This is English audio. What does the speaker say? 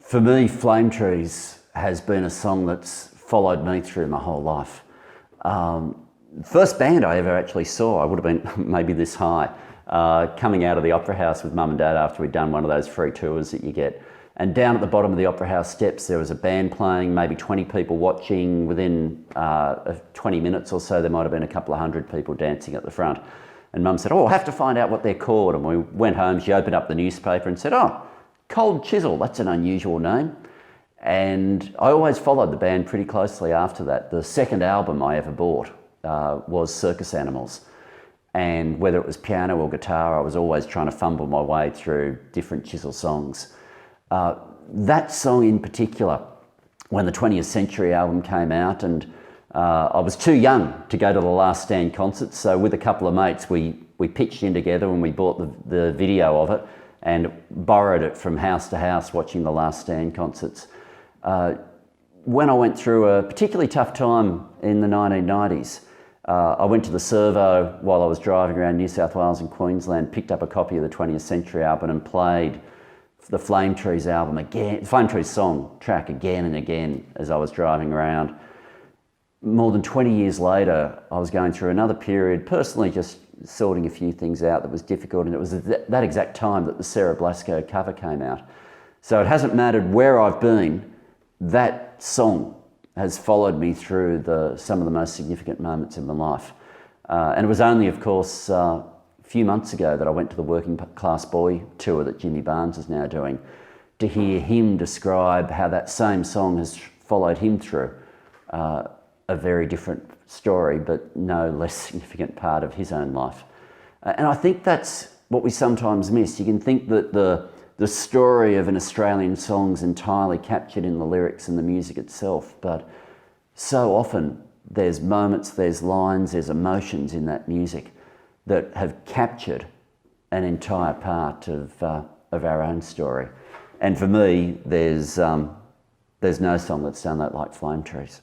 For me, Flame Trees has been a song that's followed me through my whole life. First band I ever actually saw, I would have been maybe this high, coming out of the Opera House with Mum and Dad after we'd done one of those free tours that you get. And down at the bottom of the Opera House steps, there was a band playing, maybe 20 people watching. Within 20 minutes or so, there might have been a couple of hundred people dancing at the front. And Mum said, "Oh, I'll have to find out what they're called." And we went home, she opened up the newspaper and said, "Oh, Cold Chisel, that's an unusual name." And I always followed the band pretty closely after that. The second album I ever bought was Circus Animals. And whether it was piano or guitar, I was always trying to fumble my way through different Chisel songs. That song in particular, when the 20th Century album came out, and I was too young to go to the Last Stand concerts, so with a couple of mates we pitched in together and we bought the video of it and borrowed it from house to house watching the Last Stand concerts. When I went through a particularly tough time in the 1990s, I went to the servo while I was driving around New South Wales and Queensland, picked up a copy of the 20th Century album and played the Flame Trees album again, Flame Trees song track again and again as I was driving around. More than 20 years later, I was going through another period, personally just sorting a few things out that was difficult, and it was that exact time that the Sarah Blasko cover came out. So it hasn't mattered where I've been, that song has followed me through some of the most significant moments in my life. And it was only, of course, a few months ago that I went to the Working Class Boy tour that Jimmy Barnes is now doing, to hear him describe how that same song has followed him through a very different story, but no less significant part of his own life. And I think that's what we sometimes miss. You can think that the story of an Australian song's entirely captured in the lyrics and the music itself, but so often there's moments, there's lines, there's emotions in that music that have captured an entire part of our own story. And for me, there's no song that's done that like Flame Trees.